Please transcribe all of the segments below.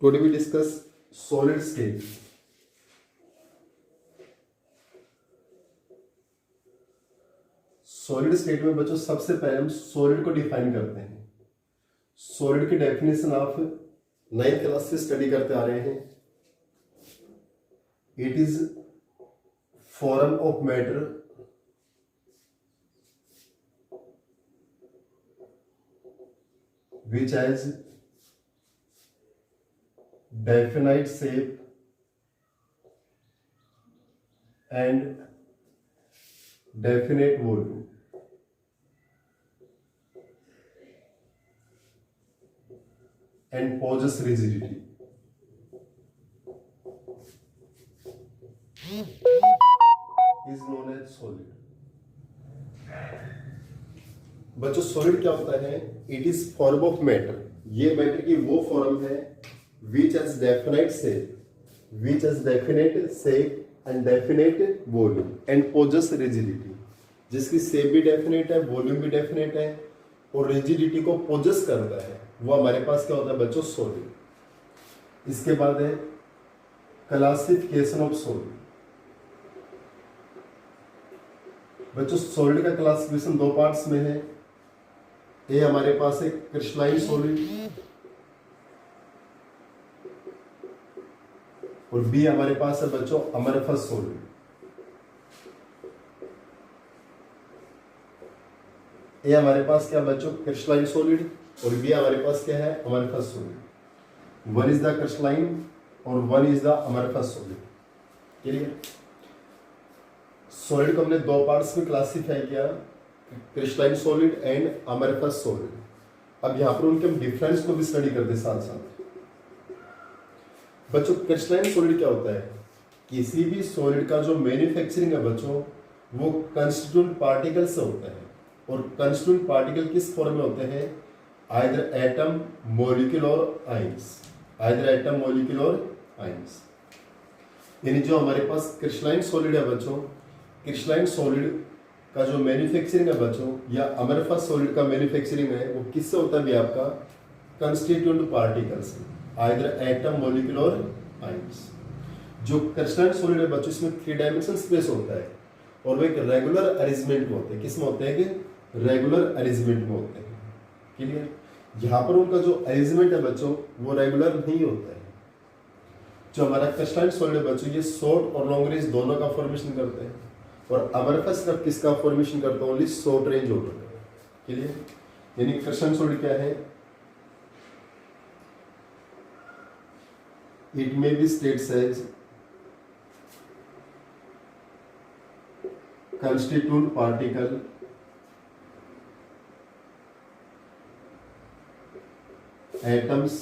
Today we discuss solid state. Solid state में बच्चों सबसे पहले हम सॉलिड को डिफाइन करते हैं। सॉलिड की डेफिनेशन आप 9th क्लास से स्टडी करते आ रहे हैं। It is form of matter which has definite shape and definite volume. And possess rigidity. Is known as solid. बच्चों सॉलिड क्या होता है? It is form of matter. ये मैटर की वो फॉर्म है which has definite shape and definite volume and possess rigidity. जिसकी shape भी डेफिनेट है, वॉल्यूम भी डेफिनेट है और रिजिडिटी को पोजेस करता है, वो हमारे पास क्या होता है बच्चों? सॉलिड। इसके बाद है क्लासिफिकेशन ऑफ सॉलिड। बच्चों सॉलिड का क्लासिफिकेशन दो पार्ट्स में है। ए हमारे पास है क्रिस्टलाइन सॉलिड और बी हमारे पास है बच्चों अमरफस सॉलिड। ए हमारे पास क्या बच्चों? क्रिस्टलाइन सॉलिड और बी हमारे पास क्या है? Amorphous solid. One is the crystalline और one is the amorphous solid. Clear? Solid को हमने दो पार्ट्स में क्लासिफाई किया, crystalline solid and amorphous solid. अब यहां पर उनके हम डिफरेंस को भी स्टडी करते साथ साथ। बच्चों क्रिस्टलाइन सॉलिड क्या होता है? किसी भी सॉलिड का जो मैन्युफैक्चरिंग है बच्चों वो कंस्टिट्यूएंट पार्टिकल से होता है। और कंस्टिट्यूएंट पार्टिकल किस फॉर्म में होते हैं? आइदर एटम, मॉलिक्यूल और आयंस। आइदर एटम, मॉलिक्यूल और आयंस। यानी जो हमारे पास क्रिस्टलाइन सॉलिड है बच्चों, क्रिस्टलाइन सॉलिड का जो मैन्युफैक्चरिंग है बच्चों या अमरफस सॉलिड का मैन्युफैक्चरिंग है वो किससे होता है भी? आपका कंस्टिट्यूएंट पार्टिकल से, आइदर एटम, मॉलिक्यूल और आयंस। जो क्रिस्टलाइन सॉलिड है बच्चों इसमें 3 डायमेंशन स्पेस होता है और वो एक रेगुलर अरेंजमेंट में होते हैं। किस में होते हैं? कि रेगुलर अरेंजमेंट में होते हैं। क्लियर? यहाँ पर उनका जो अरेंजमेंट है बच्चों वो रेगुलर नहीं होता है। जो हमारा क्रिस्टलाइन सॉलिड है बच्चों ये शॉर्ट और लॉन्ग रेंज दोनों का फॉर्मेशन करते हैं और अमरफस सिर्फ किसका फॉर्मेशन करता है? ओनली शॉर्ट रेंज ऑर्डर का। क्लियर? यानी क्रिस्टलाइन सॉलिड क्या है? It may be states as constituent particle atoms,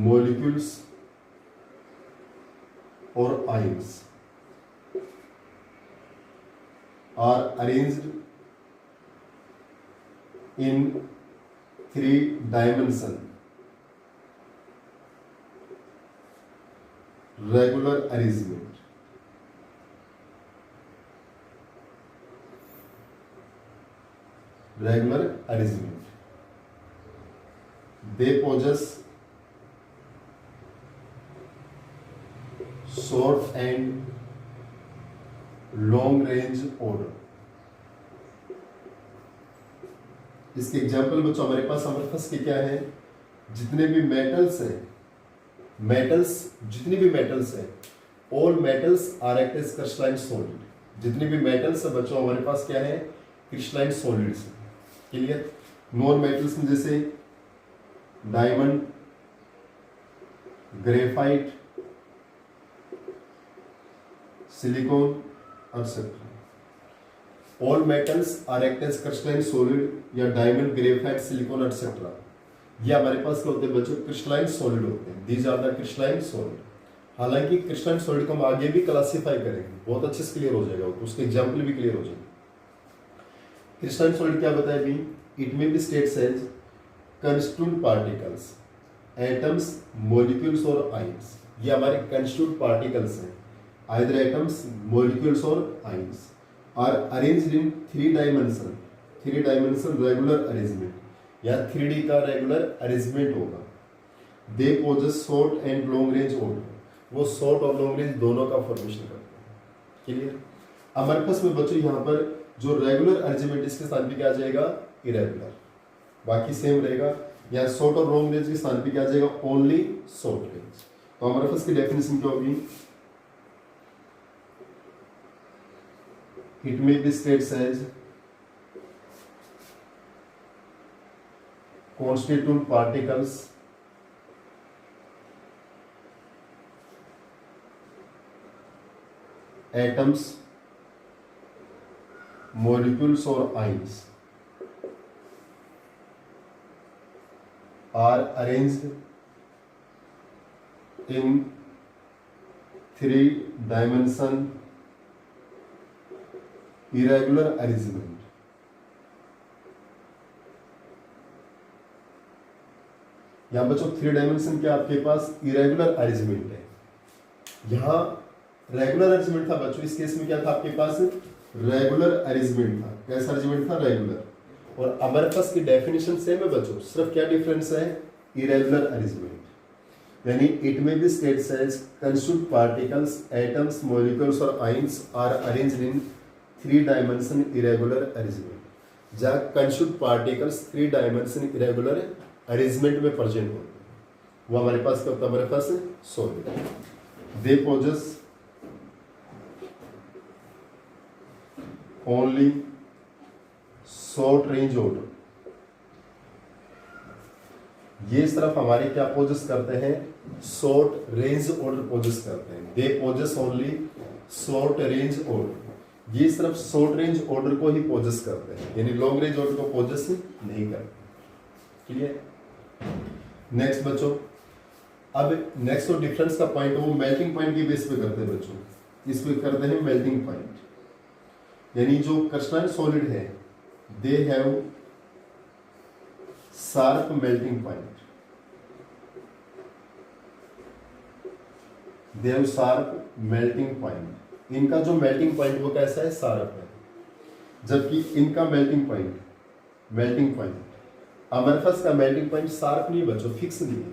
molecules or ions are arranged in 3 dimension regular arrangement. Regular arrangement. They possess short and long range order. इसके example बच्चों हमारे पास amorphous के क्या है? जितने भी मेटल्स हैं, जितनी भी मेटल्स हैं, all metals are act as crystalline solid. जितनी भी मेटल्स है बच्चों हमारे पास क्या है? Crystalline solids. Clear? Non metals में जैसे diamond, graphite, silicon etcetera. All metals are act as crystalline solid या डायमंड, ग्रेफाइट, सिलिकॉन एक्सेट्रा। ये हमारे पास क्या होते हैं बच्चों? क्रिस्टलाइन सॉलिड होते हैं। These are the crystalline solid. हालांकि क्रिस्टलाइन सॉलिड को हम आगे भी क्लासिफाई करेंगे, बहुत अच्छे से क्लियर हो जाएगा, उसके एग्जाम्पल भी क्लियर हो जाएंगे। क्रिस्टलाइन सॉलिड क्या बताया भी? It may be states as constituent particles, atoms, molecules और आयंस। ये हमारे कंस्टिट्यूएंट पार्टिकल्स हैं, आइदर एटम्स, मॉलिक्यूल्स और ions are arranged in 3 dimension regular arrangement या 3D का रेगुलर अरेंजमेंट होगा। They possess short and long range order, वो short और लॉन्ग रेंज दोनों का फॉर्मेशन करते हैं। क्लियर? अमरफस में बच्चों यहाँ पर जो रेगुलर अरेंजमेंट इसके स्थान पे क्या आ जाएगा, इरेगुलर, बाकी सेम रहेगा। यहाँ शॉर्ट और लॉन्ग रेंज के स्थान पे क्या आ जाएगा, ओनली शॉर्ट रेंज। तो अमरफस की डेफिनेशन क्या होगी, it may be states as constituent particles atoms molecules or ions are arranged in 3-dimension irregular arrangement। यहाँ बच्चों 3 डायमेंशन क्या आपके पास इरेगुलर अरेंजमेंट है। यहाँ रेगुलर अरेंजमेंट था बच्चों, इस केस में क्या था आपके पास, रेगुलर अरेंजमेंट था। कैसा अरेंजमेंट था, रेगुलर। और अमरफस की डेफिनेशन सेम है बच्चों, सिर्फ क्या डिफरेंस है, इरेगुलर अरेंजमेंट। यानी it may be states as constitute particles atoms molecules और ions are arranged in 3 dimension irregular arrangement. जहाँ constitute particles 3 dimension irregular arrangement में प्रेजेंट होते हैं, वो हमारे पास क्या होता है, हमारे पास solid. They possess only short range order. ये इस तरफ हमारे क्या पोजेस करते हैं, शॉर्ट रेंज ऑर्डर पोजेस करते हैं। दे possess only short range order, ये सिर्फ शॉर्ट रेंज ऑर्डर को ही पोजेस करते हैं, यानी लॉन्ग रेंज ऑर्डर को पोजेस नहीं करते। क्लियर? नेक्स्ट बच्चों, अब नेक्स्ट जो डिफरेंस का पॉइंट है वो मेल्टिंग पॉइंट की बेस पे करते हैं बच्चों, इस पे करते हैं मेल्टिंग पॉइंट। यानी जो क्रिस्टलाइन सॉलिड है they have sharp melting point, they have sharp melting point. इनका जो मेल्टिंग पॉइंट वो कैसा है, शार्प है, जबकि इनका मेल्टिंग पॉइंट अमरफस का मेल्टिंग पॉइंट शार्प नहीं बच्चों, फिक्स नहीं है।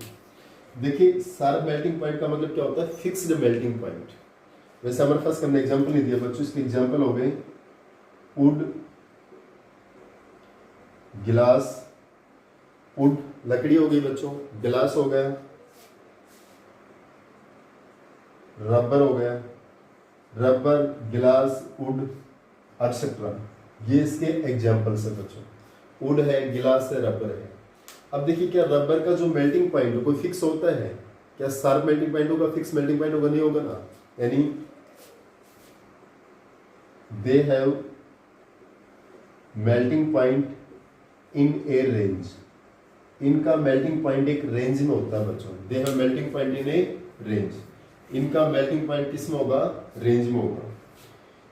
देखिए शार्प मेल्टिंग पॉइंट का मतलब क्या होता है, फिक्स्ड मेल्टिंग पॉइंट। वैसे अमरफस का हमने एग्जांपल नहीं दिया बच्चों, इसके एग्जांपल हो गए वुड, गिलास, वुड लकड़ी हो गई बच्चों, गिलास हो गया, रबर हो गया, रबर, गिलास, वुड एक्सेट्रा, ये इसके एग्जांपल्स है बच्चों। वुड है, गिलास है, रबर है। अब देखिए क्या रबर का जो मेल्टिंग पॉइंट है कोई फिक्स होता है क्या, शार्प मेल्टिंग पॉइंट होगा, फिक्स मेल्टिंग पॉइंट होगा, नहीं होगा ना। यानी they have melting point in A range, इनका मेल्टिंग पॉइंट एक रेंज में होता है बच्चों। They have melting point in A range, इनका मेल्टिंग पॉइंट किस में होगा, रेंज में होगा।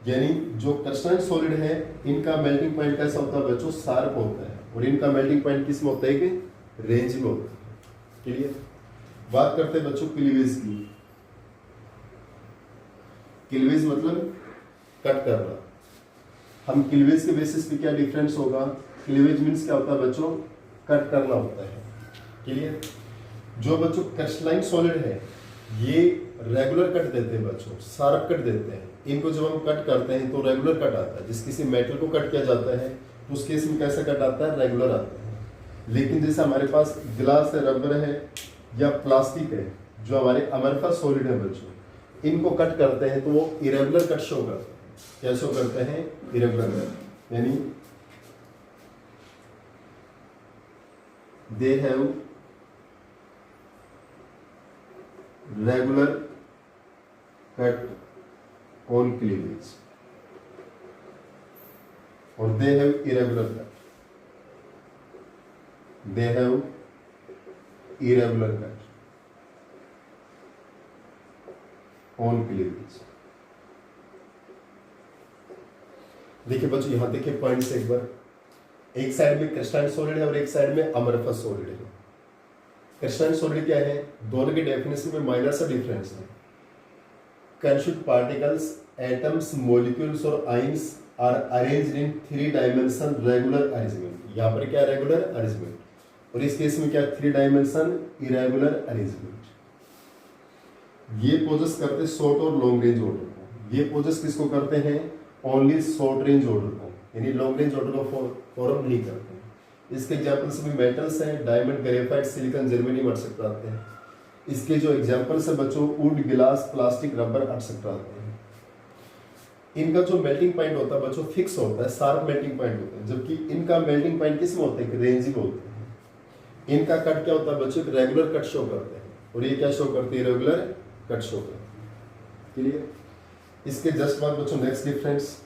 यानी जो क्रिस्टलाइन सॉलिड है इनका मेल्टिंग पॉइंट कैसा होता है बच्चों, शार्प होता है, और इनका मेल्टिंग पॉइंट किस में होता है, कि रेंज में होता है। क्लियर? बात करते हैं बच्चों क्लीवेज की। क्लीवेज मतलब कट करना। हम क्लीवेज के बेसिस पे क्या डिफरेंस होगा, क्लीवेज मीन्स क्या होता है बच्चों, कट करना होता है। क्लियर? जो बच्चों क्रिस्टलाइन सॉलिड है ये रेगुलर कट देते हैं बच्चों, शार्प कट देते हैं। इनको जब हम कट करते हैं तो रेगुलर कट आता है। जिस किसी मेटल को कट किया जाता है तो उस केस में कैसा कट आता है, रेगुलर आता है। लेकिन जैसे हमारे पास गिलास है, रबर है या प्लास्टिक है, जो हमारे अमरफस सॉलिड है बच्चों, इनको कट करते हैं तो वो इरेगुलर कट शो करते हैं। क्या शो करते हैं, इरेगुलर कट। यानी they have regular cut on cleavage और they have irregular cut, they have irregular cut on cleavage। देखिए बच्चों यहाँ देखिए पॉइंट्स एक बार, एक साइड में क्रिस्टलाइन सॉलिड है और एक साइड में अमरफस सॉलिड है। क्रिस्टलाइन सॉलिड क्या है, दोनों के डेफिनेशन में माइनर सा डिफरेंस है। कंस्टिट्यूट पार्टिकल्स एटम्स मॉलिक्यूल्स और ions are arranged in 3 dimension regular arrangement. यहाँ पर क्या रेगुलर अरेंजमेंट, और इस केस में क्या 3 डायमेंशन इरेगुलर अरेंजमेंट। ये पोजेस करते हैं शॉर्ट और लॉन्ग रेंज ऑर्डर को। ये पोजेस किसको करते हैं? ओनली शॉर्ट रेंज ऑर्डर को, यानी लॉन्ग रेंज ऑर्डर को फॉर्म नहीं करते हैं। इसके एग्जाम्पल्स में मेटल्स हैं, diamond, graphite, silicon, germanium etcetera आते हैं। इसके जो एग्जाम्पल्स है बच्चों, वुड, गिलास, प्लास्टिक, रबर एटसेट्रा आते हैं। इनका जो मेल्टिंग पॉइंट होता है बच्चों फिक्स होता है, शार्प मेल्टिंग पॉइंट होता है, जबकि इनका मेल्टिंग पॉइंट किस में होता है? रेंजिंग होते हैं। इनका कट क्या होता है बच्चों? रेगुलर कट शो करते हैं, और ये क्या शो करते हैं? रेगुलर कट शो करते हैं। क्लियर? इसके जस्ट बाद बच्चों नेक्स्ट डिफरेंस,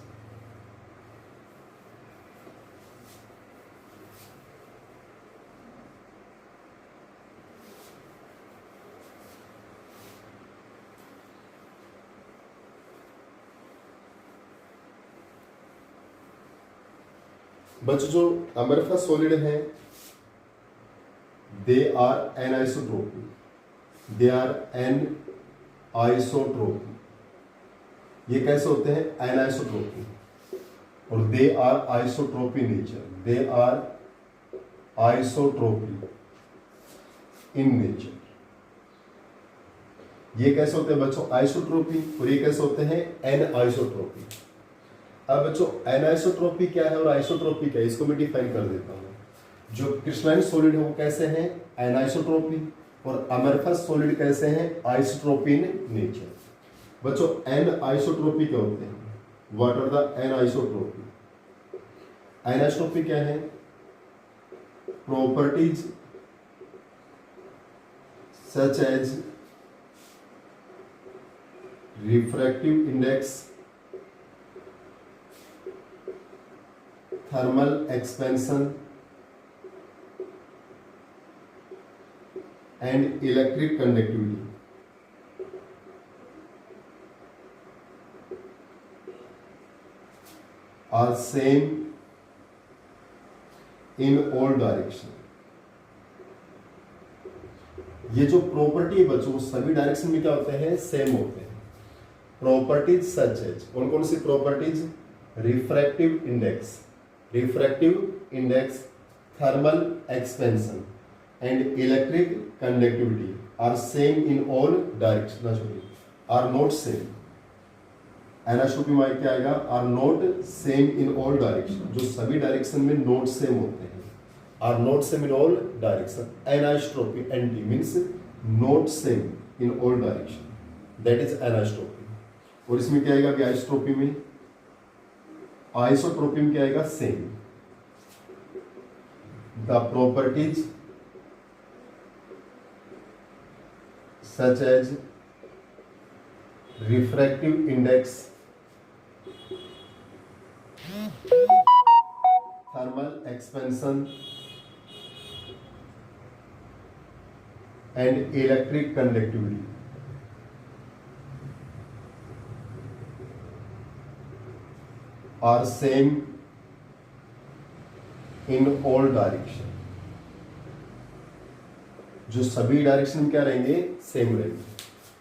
बच्चों जो हमारे पास सॉलिड है दे आर एनआइसोट्रोपिक, दे आर एनआइसोट्रोपिक। ये कैसे होते हैं? एनआइसोट्रोपिक। और they are isotropic nature, they are isotropic in nature. ये कैसे होते हैं बच्चों? आइसोट्रोपिक। और ये कैसे होते हैं? एनआइसोट्रोपिक। अब बच्चों एनाइसोट्रोपी क्या है और आइसोट्रोपी क्या है, इसको मैं डिफाइन कर देता हूँ। जो क्रिस्टलाइन सॉलिड है वो कैसे हैं? एनाइसोट्रोपी। और अमरफस सॉलिड कैसे हैं? Isotropy in nature. बच्चों एन आइसोट्रोपी क्या होते हैं? What are the anisotropy? Anisotropy क्या है? Properties such as refractive index, thermal expansion and electric conductivity are same in all direction। ये जो प्रॉपर्टी है बच्चों सभी डायरेक्शन में क्या होते हैं? सेम होते हैं। प्रॉपर्टीज सच एज, कौन कौन सी properties? Refractive index, refractive index, thermal expansion and electric conductivity are same in all directions, are not same। एनाइसोट्रोपी में क्या आएगा? are not same in all direction, जो सभी डायरेक्शन में नॉट सेम होते हैं, are not same in all direction। Anisotropy anti means not same in all direction, that is anisotropy. और इसमें क्या आएगा? आइसोट्रोपी में, आइसोट्रोपी में क्या आएगा? Same. The properties such as refractive index, thermal expansion and electric conductivity are same in all direction, जो सभी डायरेक्शन में क्या रहेंगे? सेम रहेंगे।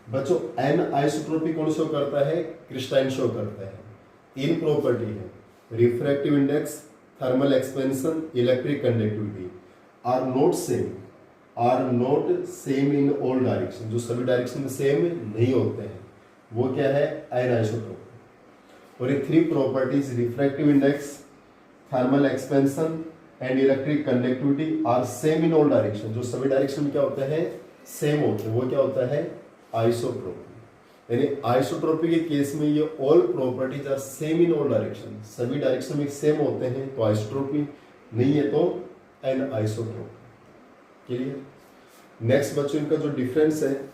बच्चों एन आइसोट्रोपी कौन शो करता है? क्रिस्टलाइन शो करता है। तीन प्रॉपर्टी है, refractive index, thermal expansion, electric conductivity are not same, are not same in all direction, जो सभी डायरेक्शन में सेम नहीं होते हैं, वो क्या है? Anisotropy. और ये 3 properties refractive index, thermal expansion and electric conductivity are same in all direction, जो सभी डायरेक्शन में क्या होता है? सेम होते हैं, वो क्या होता है? आइसोट्रोपी। यानी आइसोट्रोपी के केस में ये all properties are same in all direction, सभी डायरेक्शन में सेम होते हैं तो आइसोट्रोपी, नहीं है तो एन आइसोट्रोपी। क्लियर? नेक्स्ट बच्चों इनका जो डिफरेंस है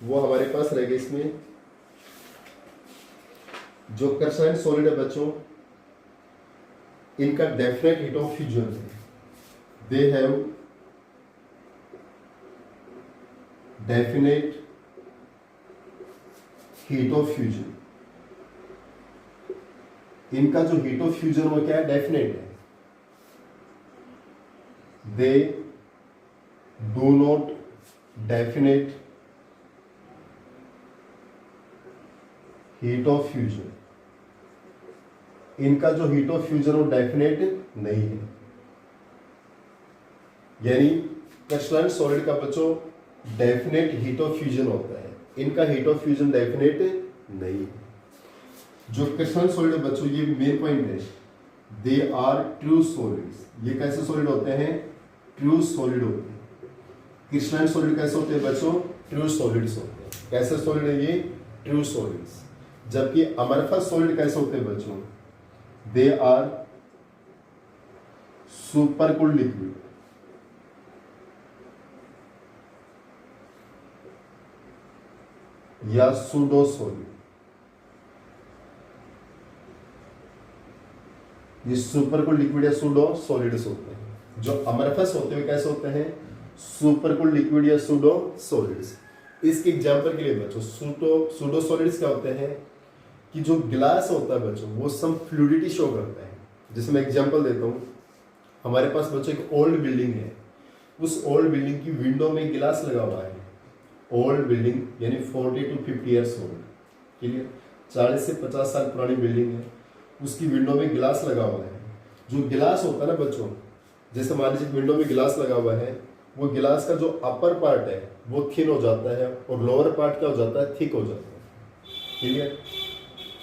वो हमारे पास रहेगा। इसमें जो क्रिस्टलाइन सॉलिड है बच्चों इनका डेफिनेट हीट ऑफ फ्यूजन है, दे have definite heat of fusion. इनका जो हीट ऑफ फ्यूजन वो क्या है? डेफिनेट है। They do not definite heat of fusion, इनका जो हीट ऑफ फ्यूजन वो डेफिनेट नहीं है। यानी क्रिस्टलाइन सॉलिड का बच्चों डेफिनेट हीट ऑफ फ्यूजन होता है, इनका हीट ऑफ फ्यूजन डेफिनेट नहीं है। जो क्रिस्टलाइन सॉलिड है बच्चों, ये मेन पॉइंट है, दे आर ट्रू सॉलिड्स। ये कैसे सॉलिड होते हैं? ट्रू सॉलिड होते हैं। क्रिस्टलाइन सॉलिड कैसे होते हैं बच्चों? ट्रू सॉलिड्स होते हैं। कैसे सॉलिड है ये? True solids. जबकि अमरफस सॉलिड कैसे होते हैं बच्चों? They are super cooled liquid. या सूडो सॉलिड। ये सुपर कूल्ड लिक्विड या सूडो सॉलिड्स होते हैं। जो अमरफस होते हैं कैसे होते हैं? सुपर कूल्ड लिक्विड या सूडो सॉलिड्स। इसके एग्जांपल के लिए बच्चों सूडो सॉलिड्स क्या होते हैं कि जो गिलास होता है बच्चों वो सम फ्लूइडिटी शो करता है। जैसे मैं एग्जांपल देता हूँ, हमारे पास बच्चों एक ओल्ड बिल्डिंग है, उस ओल्ड बिल्डिंग की विंडो में गिलास लगा हुआ है। ओल्ड बिल्डिंग यानी 40 to 50 ईयर्स ओल्ड, क्लियर, 40 से 50 साल पुरानी बिल्डिंग है, उसकी विंडो में गिलास लगा हुआ है। जो गिलास होता है ना बच्चों, जैसे मान लीजिए विंडो में गिलास लगा हुआ है, वो गिलास का जो अपर पार्ट है वो थिन हो जाता है और लोअर पार्ट क्या हो जाता है? थिक हो जाता है, क्लियर।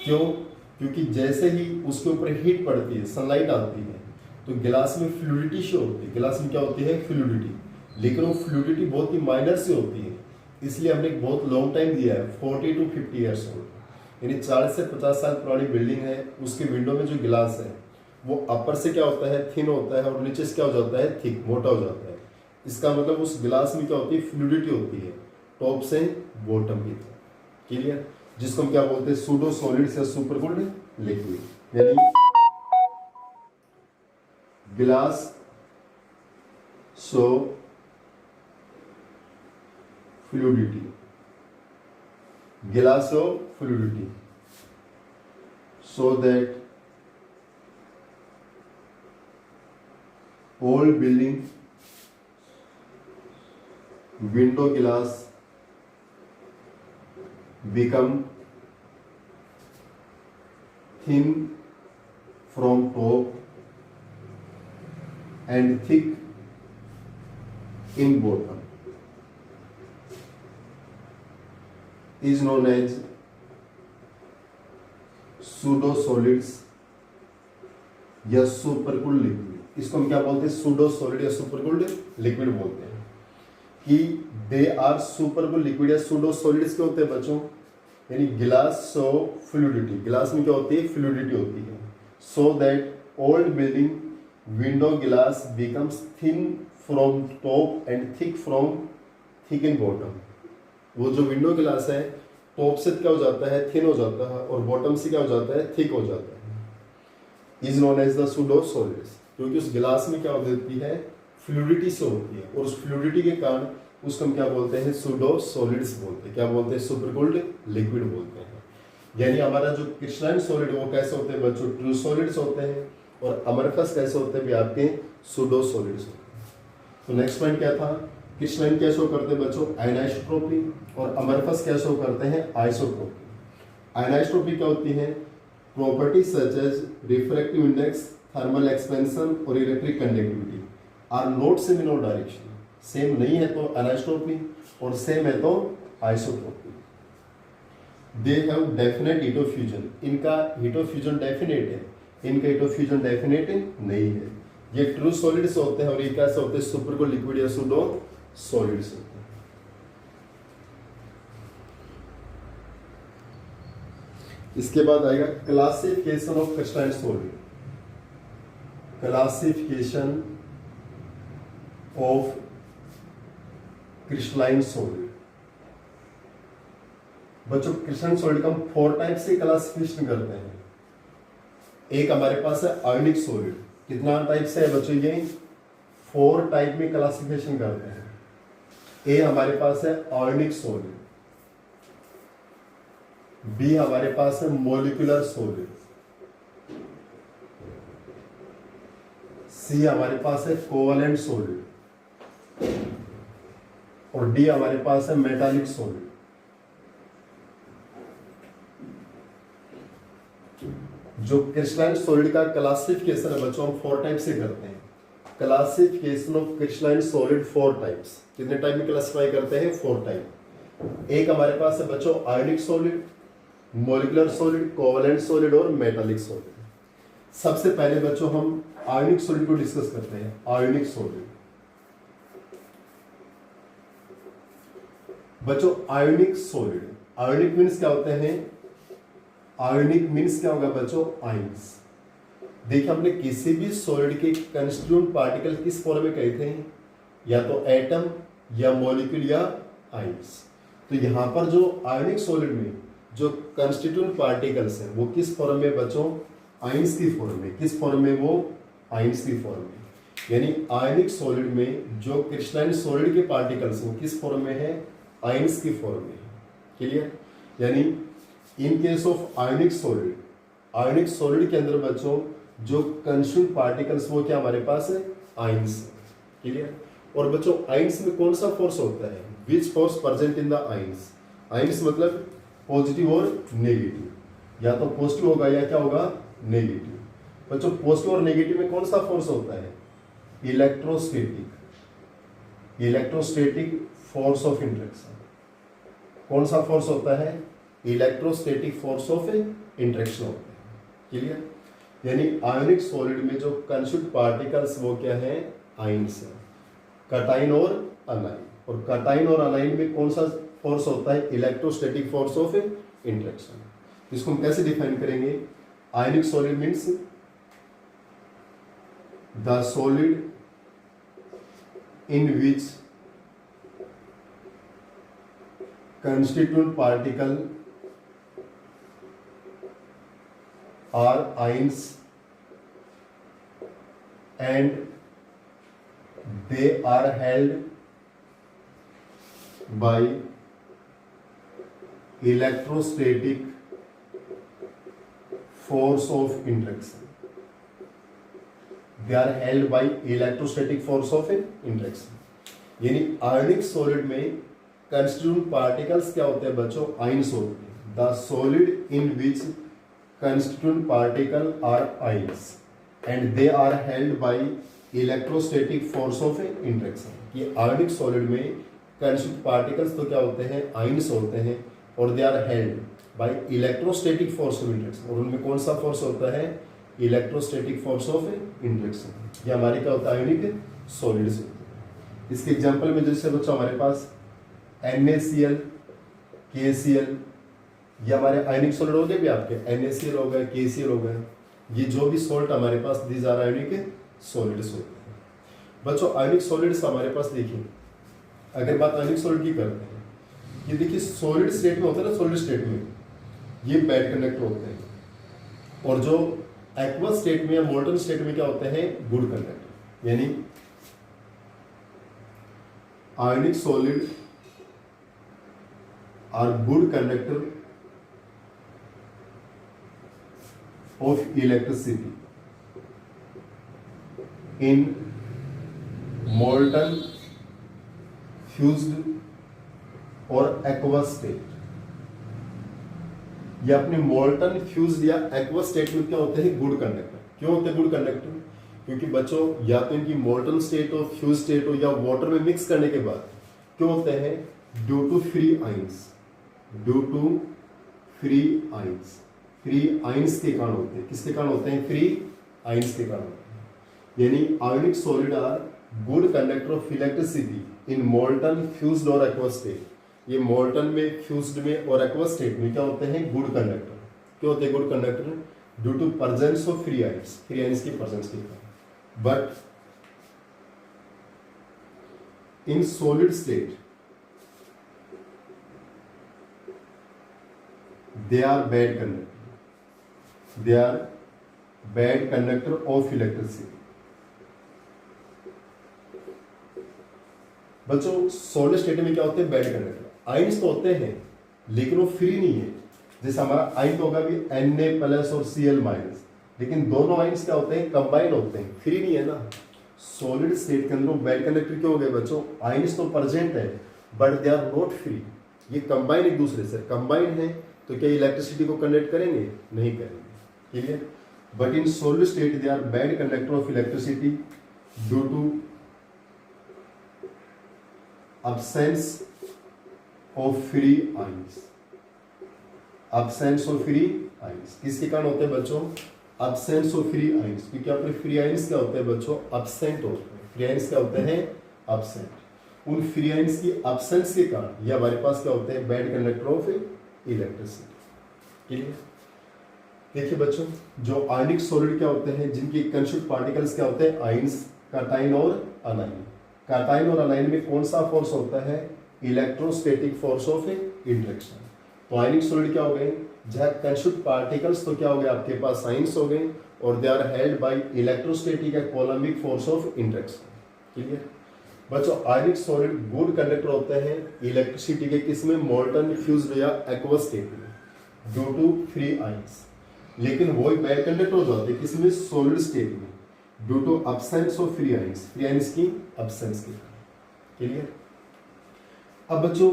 क्यों? क्योंकि जैसे ही उसके ऊपर हीट पड़ती है, सनलाइट आती है, तो गिलास में फ्लूइडिटी शो होती है। गिलास में क्या होती है? फ्लूइडिटी। लेकिन वो फ्लूइडिटी बहुत ही माइनर से होती है, इसलिए हमने बहुत लॉन्ग टाइम दिया है, 40 to 50 ईयर्स ओल्ड। यानी 40 से 50 साल पुरानी बिल्डिंग है, उसके विंडो में जो गिलास है वो अपर से क्या होता है? थिन होता है, और नीचे से क्या हो जाता है? थिक, मोटा हो जाता है। इसका मतलब उस गिलास में क्या होती है? फ्लूइडिटी होती है, टॉप से बॉटम की तरफ, क्लियर। जिसको हम क्या बोलते हैं? सूडो सॉलिड्स या सुपर कूल्ड लिक्विड। यानी गिलास शो फ्लूइडिटी, गिलास show fluidity, so that old building window glass become thin from top and thick in bottom is known as pseudo solids या सुपर कूल्ड लिक्विड। इसको हम क्या बोलते हैं? सूडो सॉलिड या सुपर कूल्ड लिक्विड बोलते हैं। कि they are super cooled liquid या सूडो सॉलिड्स क्या होते हैं बच्चों? यानी गिलास शो फ्लूइडिटी, गिलास में क्या होती है? फ्लूइडिटी होती है, so that old building window glass becomes thin from top and thick in bottom. वो जो विंडो गिलास है टॉप से क्या हो जाता है? थिन हो जाता है, और बॉटम से क्या हो जाता है? थिक हो जाता है। Is known as the pseudo solids, क्योंकि उस गिलास में क्या होती है? फ्लूइडिटी से होती है, और उस फ्लूइडिटी के कारण उसको हम क्या बोलते हैं? सूडो सॉलिड्स बोलते हैं। क्या बोलते हैं? सुपर कूल्ड लिक्विड बोलते हैं। यानी हमारा जो क्रिस्टलाइन सॉलिड वो कैसे होते हैं बच्चों? ट्रू सॉलिड्स होते हैं, और अमरफस कैसे होते हैं? भी आपके सूडो सॉलिड्स होते हैं। तो नेक्स्ट पॉइंट क्या था? क्रिस्टलाइन क्या शो करते हैं बच्चों? आइसोट्रोपी, और अमरफस क्या शो करते हैं? आइसोट्रोपी। आइसोट्रोपी क्या होती है? Property such as refractive index, thermal expansion और electric conductivity are not same in all direction. Same नहीं है तो अनिसोट्रोपी, और सेम है तो isotropy. They have definite heat of fusion, इनका हीट ऑफ फ्यूजन डेफिनेट है, इनका हीट ऑफ फ्यूजन डेफिनेट नहीं है। ये ट्रू सॉलिड्स होते हैं, और ये कैसे होते हैं? सुपर कूल्ड लिक्विड या सूडो सॉलिड्स होते हैं। इसके बाद आएगा classification of crystalline solid. Classification of crystalline solid. बच्चों क्रिस्टलाइन सॉलिड का हम 4 टाइप से क्लासिफिकेशन करते हैं। एक हमारे पास है आयोनिक सॉलिड। कितना टाइप से है बच्चों? ये 4 टाइप में क्लासिफिकेशन करते हैं। ए हमारे पास है आयोनिक सॉलिड, बी हमारे पास है मॉलिक्यूलर सॉलिड, सी हमारे पास है कोवलेंट सॉलिड, और डी हमारे पास है मेटालिक सॉलिड। जो क्रिस्टलाइन सॉलिड का क्लासिफिकेशन है बच्चों हम 4 टाइप से करते हैं। Classification of crystalline solid 4 types. कितने टाइप में क्लासिफाई करते हैं? 4 टाइप। एक हमारे पास है बच्चों ionic solid, molecular solid, covalent solid और मेटालिक सॉलिड। सबसे पहले बच्चों हम आयोनिक सॉलिड को डिस्कस करते हैं। आयोनिक सॉलिड बच्चों, आयोनिक सॉलिड, आयोनिक मीन्स क्या होते हैं? आयोनिक मीन्स क्या होगा बच्चों? आयंस। देखिए हमने किसी भी सॉलिड के कंस्टिट्यूएंट पार्टिकल किस फॉर्म में कहे थे? या तो एटम या मॉलिक्यूल या आयंस। तो यहां पर जो आयोनिक सॉलिड में जो कंस्टिट्यूएंट पार्टिकल्स हैं वो किस फॉर्म में बच्चों? आयंस की फॉर्म में। किस फॉर्म में? वो आयंस की फॉर्म में। यानी आयोनिक सॉलिड में जो क्रिस्टलाइन सॉलिड के पार्टिकल्स वो किस फॉर्म में है? आयंस की फॉर्म में। क्लियर? यानी in case of ionic solid, ionic solid के अंदर बच्चों जो कंस्टिट्यूएंट पार्टिकल्स वो क्या हमारे पास है? आयंस। क्लियर? और बच्चों आयंस में कौन सा फोर्स होता है? Which force present in the ions? Ions मतलब पॉजिटिव और नेगेटिव, या तो पॉजिटिव होगा या क्या होगा? नेगेटिव। बच्चों पॉजिटिव और नेगेटिव में कौन सा फोर्स होता है? Electrostatic, electrostatic force of interaction. कौन सा फोर्स होता है? इलेक्ट्रोस्टैटिक फोर्स ऑफ इंटरेक्शन होता है। क्लियर? यानी आयोनिक सॉलिड में जो कंस्टिट्यूएंट पार्टिकल्स वो क्या है? आयंस है, कटाइन और अनाइन। और कटाइन और अनाइन में कौन सा फोर्स होता है? Electrostatic force of interaction. इसको हम कैसे डिफाइन करेंगे? Ionic solid means the solid in which constituent particle are ions and they are held by electrostatic force of interaction. They are held by electrostatic force of interaction. यानी ionic solid में constituent particles क्या होते हैं बच्चों? Ions होते हैं। The solid in which constituent particle are ions and they are held by electrostatic force of interaction. ये ionic solid में कंस्टिट्यूएंट पार्टिकल्स तो क्या होते हैं? आयंस होते हैं और they are held by electrostatic force of interaction. और उनमें कौन सा फोर्स होता है? Electrostatic force of interaction. ये हमारे क्या होता है? आयोनिक सॉलिड्स होते हैं। इसके एग्जाम्पल में जैसे बच्चों हमारे पास NaCl, KCl, ये हमारे आयनिक सॉलिड हो गए भी आपके। NaCl हो गए, KCl हो गए, ये जो भी सॉल्ट हमारे पास दीज आर आयोनिक सॉलिड्स होते हैं। बच्चों आयोनिक सॉलिड्स हमारे पास देखिए, अगर बात आयोनिक सॉलिड की करते हैं, ये देखिए सॉलिड स्टेट में होता है ना, सॉलिड स्टेट में ये बैड कंडक्टर होते हैं, और जो एक्वस स्टेट में या मोल्टन स्टेट में क्या होते हैं? Good conductor. यानी ionic solid are good conductor of electricity in molten, fused और aqueous state। ये अपने मोल्टन, फ्यूज्ड या एक्वस स्टेट में क्या होते हैं? Good conductor. क्यों होते हैं गुड कंडक्टर? क्योंकि बच्चों या तो इनकी मोल्टन स्टेट हो, फ्यूज स्टेट हो, या वाटर में मिक्स करने के बाद क्यों होते हैं? Due to free ions, due to free ions. Free ions के कारण होते हैं। किसके कारण होते हैं? फ्री आयंस के कारण होते हैं। यानी ionic solid are good conductor of electricity in molten, fused और एक्वस स्टेट। ये मोल्टन में, फ्यूज्ड में और एक्वस स्टेट में क्या होते हैं? Good conductor. क्यों होते हैं good conductor? Due to presence of free ions, free ions की प्रेजेंस के कारण। But in solid state they are bad conductor, they are bad conductor of electricity। बच्चों सॉलिड स्टेट में क्या होते हैं? Bad conductor. आयंस तो होते हैं लेकिन वो फ्री नहीं है। जैसे हमारा आयन होगा भी Na+ और Cl-, लेकिन दोनों आयंस क्या होते हैं? कंबाइन होते हैं, फ्री नहीं है ना। सॉलिड स्टेट के अंदर बैड कंडक्टर क्यों हो गए बच्चों? आयंस तो प्रेजेंट है but they are not free. ये कंबाइन एक दूसरे से कंबाइन है, तो क्या इलेक्ट्रिसिटी को कंडक्ट करेंगे? नहीं करेंगे। Clear? But in solid state they are bad conductor of electricity due to absence of free ions, absence of free ions किसके कारण होते हैं बच्चों? absence of free ions, क्योंकि अपने free ions क्या होते हैं बच्चों? absent होते हैं। free ions क्या होते हैं? absent। उन free ions की absence के कारण ये हमारे पास क्या होते हैं? bad conductor of electricity। Clear? देखिए बच्चों, जो आयनिक सॉलिड क्या होते हैं, जिनके कंस्टिट्यूएंट पार्टिकल्स क्या होते हैं? आयंस, कैटाइन और अनाइन। कैटाइन और अनाइन में कौन सा फोर्स होता है? Electrostatic force of interaction. तो आयनिक सॉलिड क्या हो गए? जहां कंस्टिट्यूएंट पार्टिकल्स तो क्या हो गए आपके पास? आयंस हो गए, और they are held by electrostatic या coulombic force of interaction. Clear बच्चों? आयनिक सॉलिड गुड कंडक्टर होते हैं इलेक्ट्रिसिटी के, किसमें? मोल्टन, फ्यूज्ड या एक्वस स्टेट में, ड्यू टू फ्री आयंस। लेकिन वो बैड कंडक्टर हो जाते हैं किसमें? सॉलिड स्टेट में, due to absence of free ions, free ions की अब्सेंस के कारण। क्लियर? अब बच्चों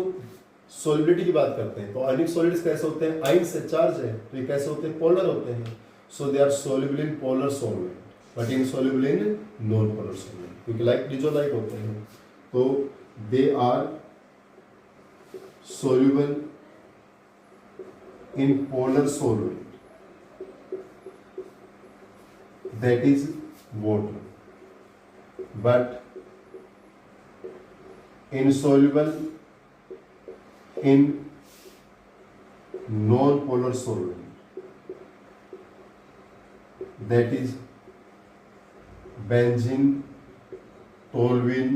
सॉलिबिलिटी की बात करते हैं, तो आयनिक सॉलिड्स कैसे होते हैं? आयन से चार्ज है, तो ये कैसे होते हैं? पोलर होते हैं। So they are soluble in polar solvent, but insoluble in non polar solvent, क्योंकि लाइक डिजोलाइट होते हैं, तो they are soluble in polar solvent, that is water, but insoluble in non-polar solvent, that is benzene, toluene,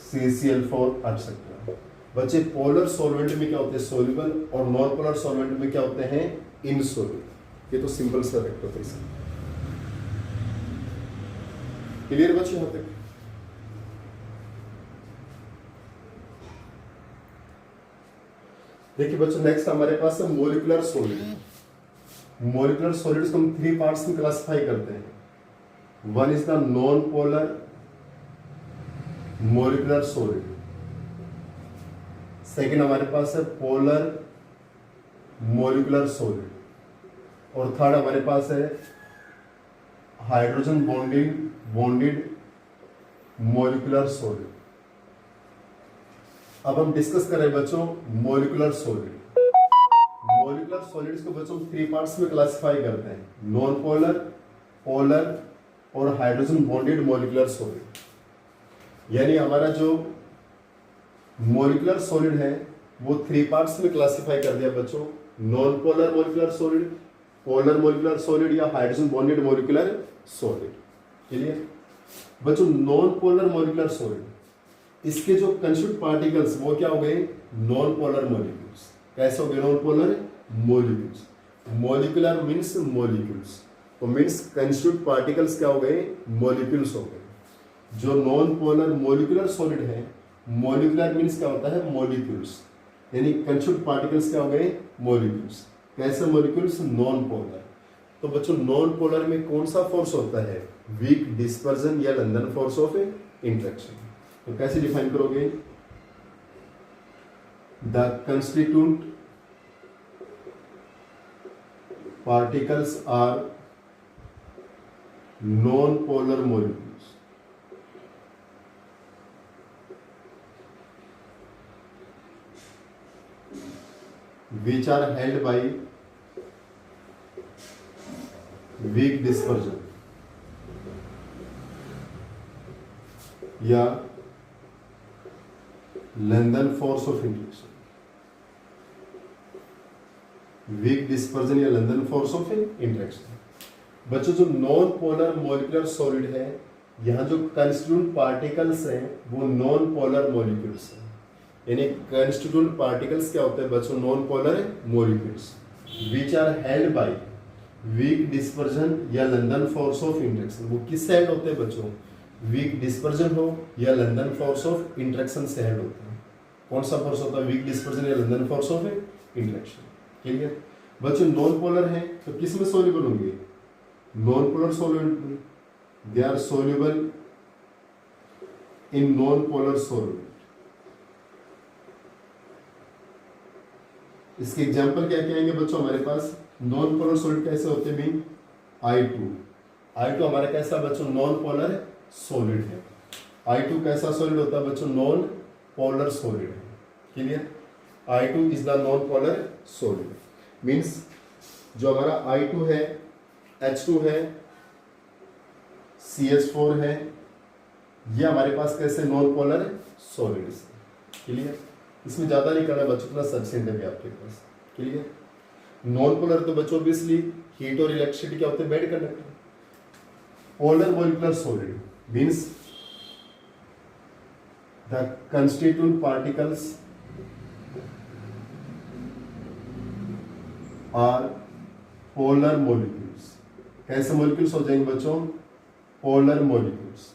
CCl4 etc। बच्चे polar solvent में क्या होते हैं? Soluble, और नॉन पोलर सॉल्वेंट में क्या होते हैं? इनसोल्यूबल। ये तो सिंपल सा वेक्टर था इसका। क्लियर बच्चे यहां तक? देखिए बच्चों, नेक्स्ट हमारे पास है मोलिकुलर सॉलिड। मोलिकुलर सॉलिड्स को हम 3 पार्ट्स में क्लासिफाई करते हैं। One is the non polar molecular solid, second हमारे पास है पोलर मोलिकुलर सॉलिड, और थर्ड हमारे पास है हाइड्रोजन बॉन्डेड मोलिकुलर सॉलिड। अब हम डिस्कस करें बच्चों मोलिकुलर सॉलिड। मोलिकुलर सॉलिड्स को बच्चों 3 पार्ट्स में क्लासिफाई करते हैं, नॉन पोलर, पोलर और हाइड्रोजन बॉन्डेड मोलिकुलर सॉलिड। यानी हमारा जो मोलिकुलर सॉलिड है वो 3 पार्ट्स में क्लासिफाई कर दिया बच्चों, non polar molecular solid, polar molecular solid या hydrogen bonded molecular solid. Clear बच्चों? नॉन पोलर मोलिकुलर सॉलिड, इसके जो कंस्टिट्यूएंट पार्टिकल्स वो क्या हो गए? Non polar molecules. कैसे हो गए non polar molecules? Molecular means molecules, तो मींस कंस्टिट्यूएंट पार्टिकल्स क्या हो गए? मॉलिक्यूल्स हो गए। जो नॉन पोलर मॉलिकुलर सॉलिड है, मॉलिकुलर मींस क्या होता है? मॉलिक्यूल्स, यानी कंस्टिट्यूएंट पार्टिकल्स क्या हो गए? मॉलिक्यूल्स। कैसे मॉलिक्यूल्स? Non polar. तो बच्चों नॉन पोलर में कौन सा फोर्स होता है? वीक डिस्पर्जन या लंदन फोर्स ऑफ इंटरेक्शन। तो कैसे डिफाइन करोगे? The constituent particles are non polar molecules which are held by weak dispersion या London force of interaction. Weak dispersion या लंदन फोर्स ऑफ इंटरेक्शन। बच्चों जो नॉन पोलर मॉलिकुलर सॉलिड है, यहाँ जो कंस्टिट्यूएंट पार्टिकल्स हैं वो नॉन पोलर मॉलिक्यूल्स हैं। यानी कंस्टिट्यूएंट पार्टिकल्स क्या होते हैं बच्चों? Non polar molecules which are held by weak dispersion या लंदन फोर्स ऑफ इंटरेक्शन। वो किस से हेल्ड होते हैं बच्चों? वीक डिस्पर्जन हो या लंदन फोर्स ऑफ इंटरेक्शन से हेल्ड होते हैं। कौन सा फोर्स होता है? वीक डिस्पर्जन या London force of interaction. Clear बच्चों? नॉन पोलर है तो किस में सोल्यूबल होंगे? नॉन पोलर सॉल्वेंट में। They are soluble in non polar solvent. इसके एग्जाम्पल क्या क्या आएंगे बच्चों हमारे पास? नॉन पोलर सॉलिड कैसे होते हैं? I2 I2 हमारा कैसा बच्चों नॉन पोलर सॉलिड है। I2 कैसा सॉलिड होता है बच्चों नॉन पोलर सॉलिड है। Clear, I2 is the non polar solid means जो हमारा I2 है H2 है CH4 है, ये हमारे पास कैसे नॉन पोलर सॉलिड्स। क्लियर, इसमें ज्यादा नहीं करना बच्चों, इतना सब्सिडेंट है आपके पास। क्लियर, नॉन पोलर तो बच्चों ऑब्वियसली हीट और इलेक्ट्रिसिटी क्या होते हैं bad conductor. Polar molecular solid means the constituent particles are polar molecules. कैसे मॉलिक्यूल्स हो जाएंगे बच्चों पोलर मॉलिक्यूल्स।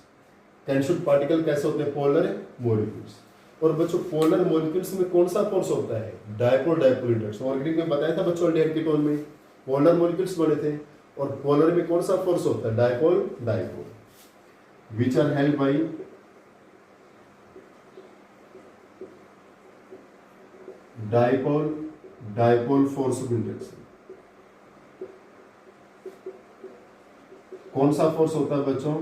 कंस्टिट्यूएंट पार्टिकल कैसे होते हैं पोलर मॉलिक्यूल्स। और बच्चों पोलर मॉलिक्यूल्स में कौन सा फोर्स होता है डायपोल डायपोल इंटरेक्शन। ऑर्गेनिक में बताया था बच्चों अल्डेहाइड कीटोन में पोलर मॉलिक्यूल्स बने थे, और पोलर में कौन सा फोर्स होता है dipole dipole which are held by dipole dipole force of interaction. कौन सा फोर्स होता है बच्चों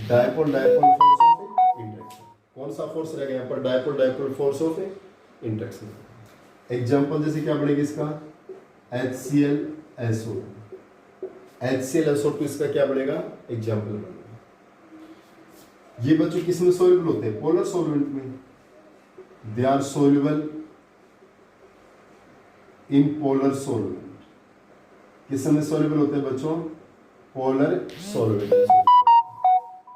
dipole dipole force of interaction. कौन सा फोर्स रहेगा यहाँ पर dipole dipole force of interaction. Example जैसे क्या बनेगी इसका HClSO2। HClSO2 इसका क्या बनेगा एग्जांपल बनेगा। ये बच्चों किसमें सोल्यूबल होते हैं पोलर सॉल्वेंट में। They are soluble in polar solvent. किसमें सोल्यूबल होते हैं बच्चों पोलर सॉल्वेंट।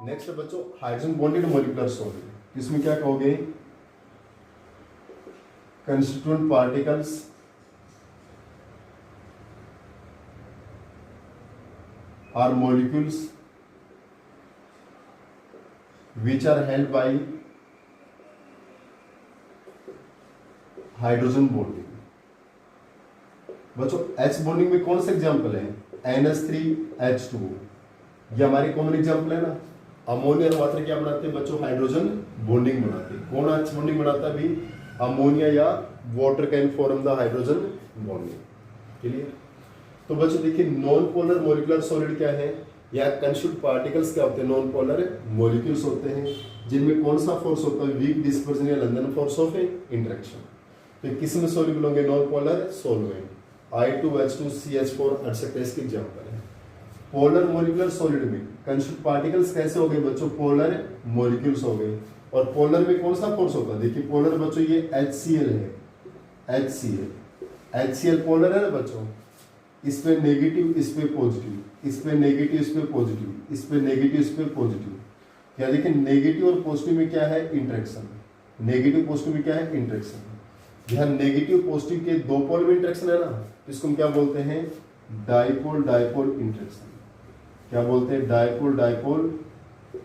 नेक्स्ट है बच्चों हाइड्रोजन बॉन्डेड मॉलिक्यूलर सॉल्वेंट। इसमें क्या कहोगे constituent particles are molecules which are held by hydrogen bonding. बच्चों H बॉन्डिंग में कौन सा एग्जांपल है NH3H2, ये हमारी कॉमन एग्जांपल है ना। अमोनिया और वाटर क्या बनाते हैं बच्चों हाइड्रोजन बॉन्डिंग बनाते हैं। कौन H बॉन्डिंग बनाता है भी अमोनिया या water can form the hydrogen bonding. Clear, तो बच्चों देखिए नॉन पोलर मॉलिक्यूलर सॉलिड क्या है या कंस्टिट्यूएंट पार्टिकल्स क्या होते हैं नॉन पोलर मॉलिक्यूल्स होते हैं जिनमें कौन सा फोर्स होता है वीक डिस्पर्जन या लंदन फोर्स ऑफ इंटरेक्शन। तो किस में सोल्यूबल होंगे non polar solvent I2H2CH4 etcetera इसके एग्जांपल है। पोलर मॉलिक्यूलर सॉलिड में कंस्टिट्यूएंट पार्टिकल्स कैसे हो गए बच्चों पोलर मॉलिक्यूल्स हो गए। और पोलर में कौन सा फोर्स होता है देखिए पोलर बच्चों ये HCl है HCl पोलर है ना बच्चों, इस पे नेगेटिव इस पे पॉजिटिव, इस पे नेगेटिव इस पे पॉजिटिव, इस पे नेगेटिव इस पे पॉजिटिव। या देखिए नेगेटिव और पॉजिटिव में क्या है इंटरेक्शन, नेगेटिव पॉजिटिव में क्या है इंटरेक्शन। यहाँ नेगेटिव पॉजिटिव के दो पोल में इंटरेक्शन है ना, इसको हम क्या बोलते हैं डाइपोल डाइपोल इंटरेक्शन। क्या बोलते हैं डाइपोल डाइपोल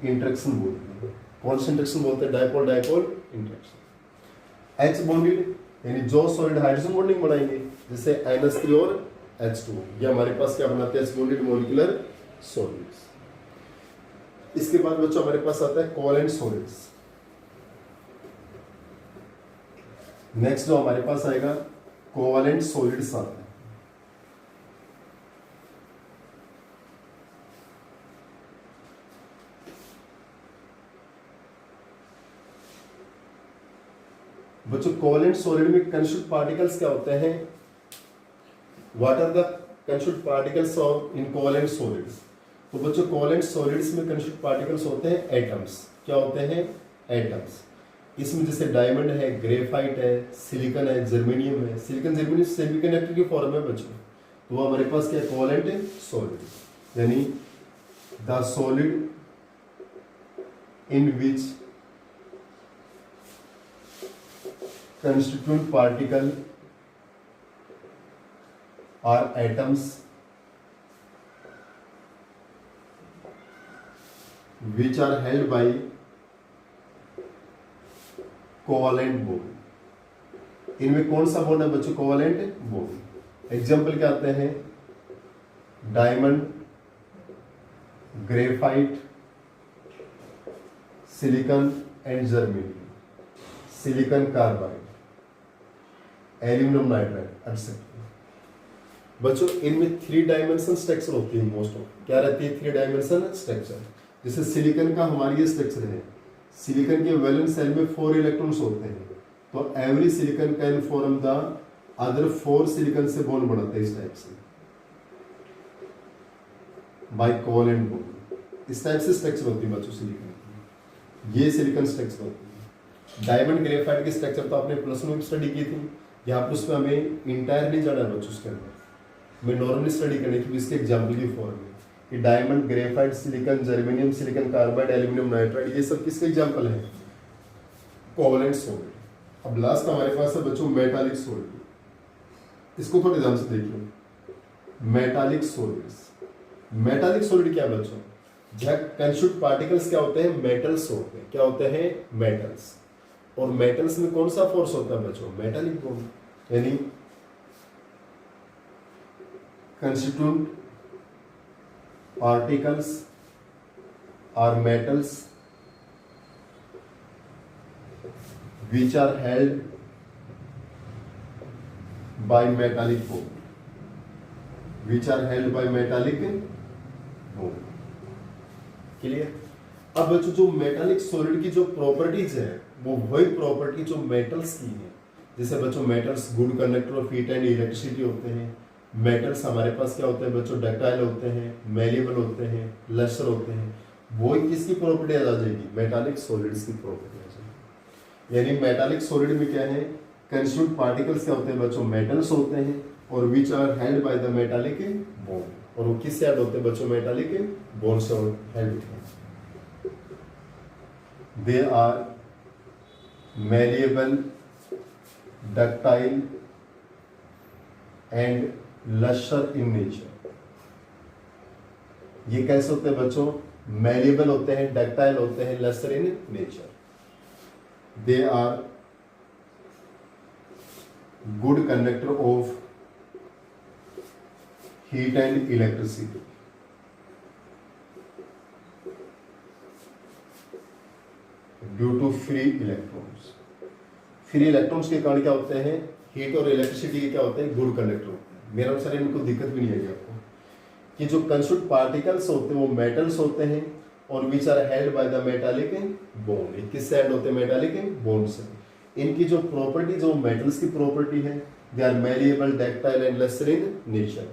इंटरेक्शन बोलते हैं। कौन सा इंटरेक्शन बोलते हैं dipole dipole interaction. H bonded यानी जो सॉलिड हाइड्रोजन बॉन्डिंग बनाएंगे जैसे NH3 और H2, ये हमारे पास क्या बनाते हैं बॉन्डेड मॉलिक्यूलर सॉलिड्स। इसके बाद बच्चों हमारे पास आता है कोवैलेंट सॉलिड्स। नेक्स्ट जो हमारे पास आएगा कोवैलेंट सॉलिड्स आता है। बच्चों कोवैलेंट सॉलिड में कंस्टिट्यूएंट पार्टिकल्स क्या होते हैं, what are the constituent particles of in covalent solids. तो बच्चों कोवैलेंट सॉलिड्स में कंस्टिट्यूएंट पार्टिकल्स होते हैं एटम्स। क्या होते हैं एटम्स। इसमें जैसे डायमंड है, ग्रेफाइट है, सिलिकॉन है, जर्मेनियम है। सिलिकॉन जर्मेनियम सेमीकंडक्टर की फॉर्म है बच्चों, तो वो हमारे पास क्या है कोवैलेंट सॉलिड। यानी the solid in which constituent particle are atoms which are held by covalent bond। इनमें कौन सा बॉन्ड है बच्चों कोवैलेंट बॉन्ड। एग्जाम्पल क्या आते हैं diamond, graphite, silicon and germanium, silicon carbide, aluminium nitride etcetera. बच्चों इनमें 3 डायमेंशन स्ट्रक्चर होती है मोस्ट ऑफ, क्या रहती है 3 डायमेंशन स्ट्रक्चर। जैसे सिलिकॉन का हमारी ये स्ट्रक्चर है, सिलिकॉन के वैलेंस शेल में 4 इलेक्ट्रॉन्स होते हैं, तो every silicon can form the other 4 silicon से बॉन्ड बनाते हैं इस टाइप से, बाय कोवलेंट बॉन्ड। इस टाइप से स्ट्रक्चर होती है बच्चों सिलिकॉन की, ये सिलिकॉन स्ट्रक्चर होती है। डायमंड ग्रेफाइट की स्ट्रक्चर तो आपने प्लस में स्टडी की थी, यहाँ पर उसमें हमें इंटायर नहीं जाना है बच्चों उसके अंदर, मैं नॉर्मली स्टडी करने की इसके एग्जाम्पल की फॉर्म में कि diamond graphite silicon germanium silicon carbide aluminium nitride ये सब किसके एग्जाम्पल है, कोवलेंट सॉलिड। अब लास्ट हमारे पास है बच्चों मेटालिक सॉलिड, इसको थोड़े ध्यान से देखिए। मेटालिक सॉलिड्स, मेटालिक सॉलिड क्या बच्चों, जहाँ कंस्टिट्यूट पार्टिकल्स क्या होते हैं, मेटल्स होते हैं, क्या होते हैं मेटल्स। और मेटल्स में कौन सा फोर्स होता है बच्चों, मेटालिक बॉन्ड, यानी constituent particles are metals which are held by metallic bond, which are held by metallic bond। Clear. अब बच्चों जो मेटालिक सॉलिड की जो प्रॉपर्टीज है वो वही प्रॉपर्टी जो मेटल्स की है। जैसे बच्चों metals good conductor of heat and electricity होते हैं, मेटल्स हमारे पास क्या होते हैं बच्चों, डक्टाइल होते हैं, मेलिएबल होते हैं, लस्टर होते हैं, वो किसकी प्रॉपर्टी आ जाएगी, मेटालिक सॉलिड्स की प्रॉपर्टी आ जाएगी। यानी मेटालिक सॉलिड में क्या है, कंस्टिट्यूट पार्टिकल्स क्या होते हैं बच्चों, मेटल्स होते हैं, और which are held by the metallic bond, और वो किससे हेल्ड होते हैं बच्चों, मेटालिक बॉन्ड से हेल्ड होते हैं। They are malleable, ductile and lustre in nature. ये कैसे होते हैं बच्चों, मेलिएबल होते हैं, डक्टाइल होते हैं, lustre in nature. They are good conductor of heat and electricity. Due to free electrons, free electrons के कारण क्या होते हैं, हीट और इलेक्ट्रिसिटी के क्या होते हैं, गुड कंडक्टर होते हैं। मेरा अनुसार इनको दिक्कत भी नहीं आएगी आपको कि जो कंस्टिट्यूट पार्टिकल्स होते हैं वो मेटल्स होते हैं और which are held by the metallic bond. किससे हेल्ड होते हैं, मेटालिक बॉन्ड से। इनकी जो प्रॉपर्टी जो मेटल्स की प्रॉपर्टी है, they are malleable, ductile and lustre in nature,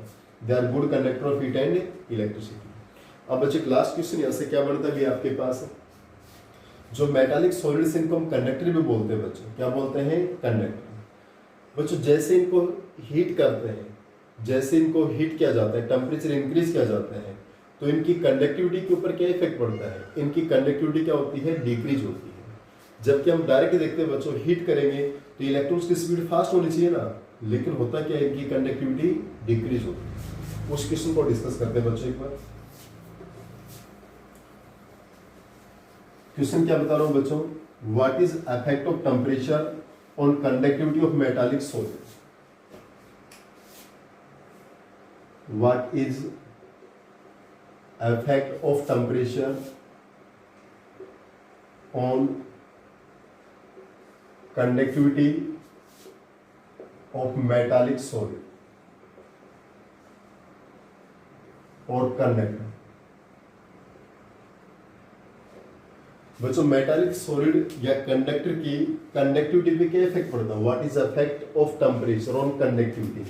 they are good conductor of heat and electricity. अब बच्चे लास्ट क्वेश्चन यहाँ से क्या बनता है आपके पास, जो मेटालिक सॉलिड्स इनको हम कंडक्टर भी बोलते हैं बच्चों, क्या बोलते हैं, कंडक्टर। बच्चों जैसे इनको हीट करते हैं, जैसे इनको हीट किया जाता है, टेम्परेचर इंक्रीज किया जाता है, तो इनकी कंडक्टिविटी के ऊपर क्या इफेक्ट पड़ता है, इनकी कंडक्टिविटी क्या होती है, डिक्रीज होती है। जबकि हम डायरेक्ट देखते हैं बच्चों, हीट करेंगे तो इलेक्ट्रॉन्स की स्पीड फास्ट होनी चाहिए ना, लेकिन होता क्या है, इनकी कंडक्टिविटी डिक्रीज होती है। उस क्वेश्चन को डिस्कस करते हैं बच्चों एक बार। क्वेश्चन क्या बता रहा हूं बच्चों, what is effect of temperature on conductivity of metallic solid. What is effect of temperature on conductivity of metallic solid or conductor। बच्चों मेटालिक सॉलिड या कंडक्टर की कंडक्टिविटी पे क्या इफेक्ट पड़ता है, what is effect of temperature on conductivity,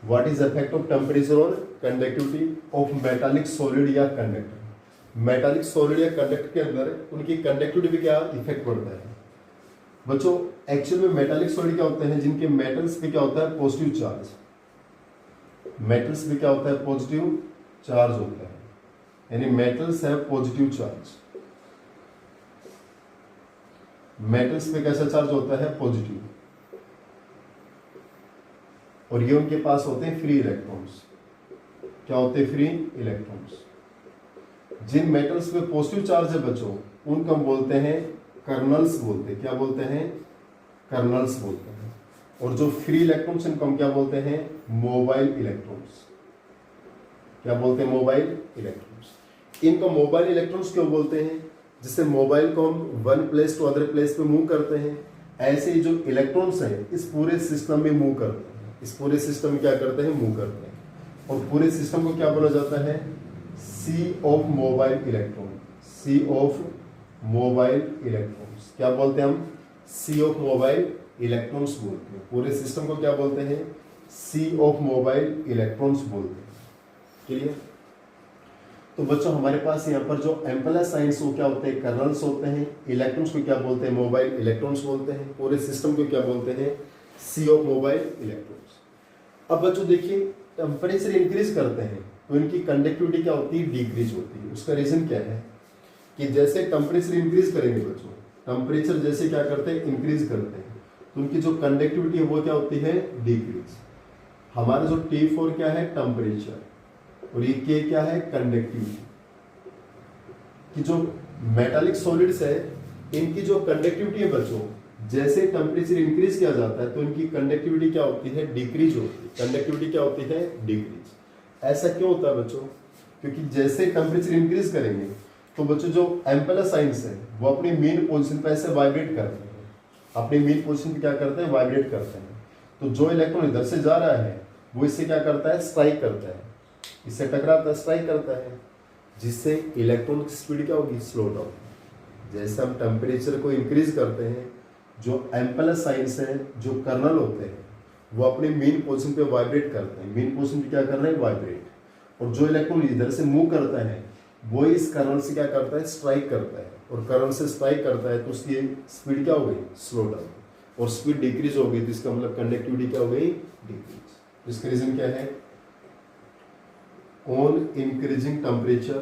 what is effect of temperature on conductivity of metallic solid या conductor. Metallic solid या conductor के अंदर उनकी कंडक्टिविटी पे क्या इफेक्ट पड़ता है बच्चों। एक्चुअल में मेटालिक सॉलिड क्या होते हैं, जिनके मेटल्स पे क्या होता है, पॉजिटिव चार्ज, मेटल्स पे क्या होता है, पॉजिटिव चार्ज होता है, यानी मेटल्स है पॉजिटिव चार्ज। मेटल्स पे कैसा चार्ज होता है, पॉजिटिव, और ये उनके पास होते हैं फ्री इलेक्ट्रॉन्स। क्या होते हैं, फ्री इलेक्ट्रॉन्स। जिन मेटल्स पे पॉजिटिव चार्ज है बच्चों, उनको हम बोलते हैं कर्नल्स बोलते हैं। क्या बोलते हैं, कर्नल्स बोलते हैं। और जो फ्री इलेक्ट्रॉन्स इनको हम क्या बोलते हैं, मोबाइल इलेक्ट्रॉन्स। क्या बोलते हैं, मोबाइल इलेक्ट्रॉन्स। इनको मोबाइल इलेक्ट्रॉन्स क्यों बोलते हैं, जिससे मोबाइल को हम one place to other place पे मूव करते हैं, ऐसे ही जो इलेक्ट्रॉन्स हैं इस पूरे सिस्टम में मूव करते हैं, इस पूरे सिस्टम में क्या करते हैं, मूव करते हैं। और पूरे सिस्टम को क्या बोला जाता है? Sea of mobile electron. Sea of mobile electrons क्या बोलते हैं हम? सी ऑफ मोबाइल इलेक्ट्रॉन्स बोलते हैं। पूरे सिस्टम को क्या बोलते हैं? सी ऑफ मोबाइल इलेक्ट्रॉन्स बोलते हैं। क्लियर? तो बच्चों हमारे पास यहाँ पर जो एम्पलस साइंस वो क्या होते हैं? कर्नल्स होते हैं। इलेक्ट्रॉन्स को क्या बोलते हैं? मोबाइल इलेक्ट्रॉन्स बोलते हैं। पूरे सिस्टम को क्या बोलते हैं? सी ऑफ मोबाइल इलेक्ट्रॉन्स। अब बच्चों देखिए, टेम्परेचर इंक्रीज करते हैं तो इनकी कंडक्टिविटी क्या होती है? डिक्रीज होती है। उसका रीजन क्या है कि जैसे टेम्परेचर इंक्रीज करेंगे बच्चों, टेम्परेचर जैसे क्या करते हैं? इंक्रीज करते हैं, तो उनकी जो कंडक्टिविटी है वो क्या होती है? डिक्रीज। हमारा जो T4 क्या है? टेम्परेचर, और ये K क्या है? कंडक्टिविटी। कि जो मेटालिक सॉलिड्स है इनकी जो कंडक्टिविटी है बच्चों, जैसे टेम्परेचर इंक्रीज किया जाता है तो इनकी कंडक्टिविटी क्या होती है? डिक्रीज होती है। कंडक्टिविटी क्या होती है? डिक्रीज। ऐसा क्यों होता है बच्चों? क्योंकि जैसे टेम्परेचर इंक्रीज करेंगे तो बच्चों जो एम्पेलस साइंस है वो अपनी मेन पोजीशन पे ऐसे वाइब्रेट करते हैं। अपनी मेन पोजीशन पे क्या करते हैं? वाइब्रेट करते हैं। तो जो इलेक्ट्रॉन इधर से जा रहा है वो इससे क्या करता है? स्ट्राइक करता है, इससे टकराता है, स्ट्राइक करता है, जिससे इलेक्ट्रॉन की स्पीड क्या होगी? Slow down. जैसे हम टेम्परेचर को इंक्रीज करते हैं, जो एम्पेलस साइंस है, जो कर्नल होते हैं, वो अपने मेन पोजीशन पे वाइब्रेट करते हैं। मेन पोजीशन पे क्या कर रहे हैं? वाइब्रेट। और जो इलेक्ट्रॉन इधर से मूव करता है वो इस कर्नल से क्या करता है? स्ट्राइक करता है। और कर्नल से स्ट्राइक करता है तो उसकी स्पीड क्या हो गई? Slow down. और स्पीड डिक्रीज हो गई तो इसका मतलब कंडक्टिविटी क्या हो गई? डिक्रीज। इसका रीजन क्या है? On increasing temperature,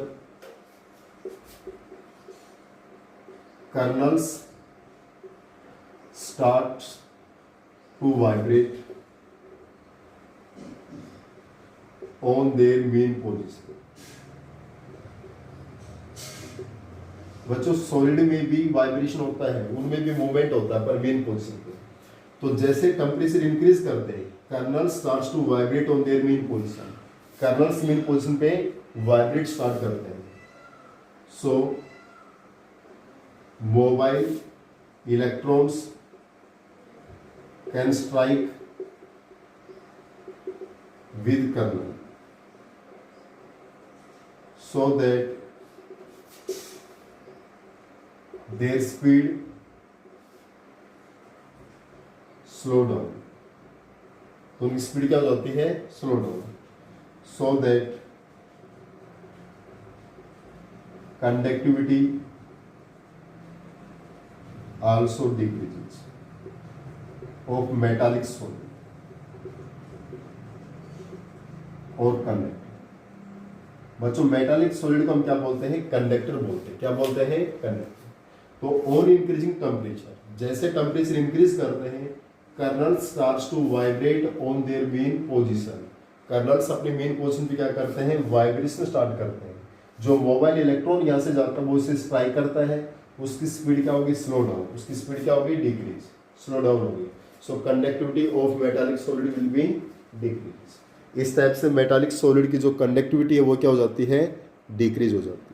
kernels start to vibrate on their main position. बच्चों सॉलिड में भी वाइब्रेशन होता है, उनमें भी मूवमेंट होता है पर मेन पोजीशन पे। तो जैसे टेम्परेचर इंक्रीज करते हैं, kernel starts to vibrate on their mean position. Kernels mean position पे वाइब्रेट स्टार्ट करते हैं। So mobile electrons can strike with kernel so that their speed slow down। तो उनकी स्पीड क्या हो जाती है? Slow down. so that conductivity also decreases of metallic solid और कंडक्टर। बच्चों मेटालिक सॉलिड को हम क्या बोलते हैं? कंडक्टर बोलते हैं। क्या बोलते हैं? कंडक्टर। तो ऑन इंक्रीजिंग टेम्परेचर, जैसे टेम्परेचर इंक्रीज करते हैं, kernel starts to vibrate on their mean position. Kernels अपने मेन पोजीशन पे क्या करते हैं? वाइब्रेशन स्टार्ट करते हैं। जो मोबाइल इलेक्ट्रॉन यहाँ से जाता है वो इसे स्ट्राइक करता है, उसकी स्पीड क्या होगी? Slow down. उसकी स्पीड क्या होगी? डिक्रीज, स्लो डाउन होगी। So conductivity of metallic solid will be decrease. इस टाइप से मेटालिक सॉलिड की जो कंडक्टिविटी है वो क्या हो जाती है? डिक्रीज हो जाती है।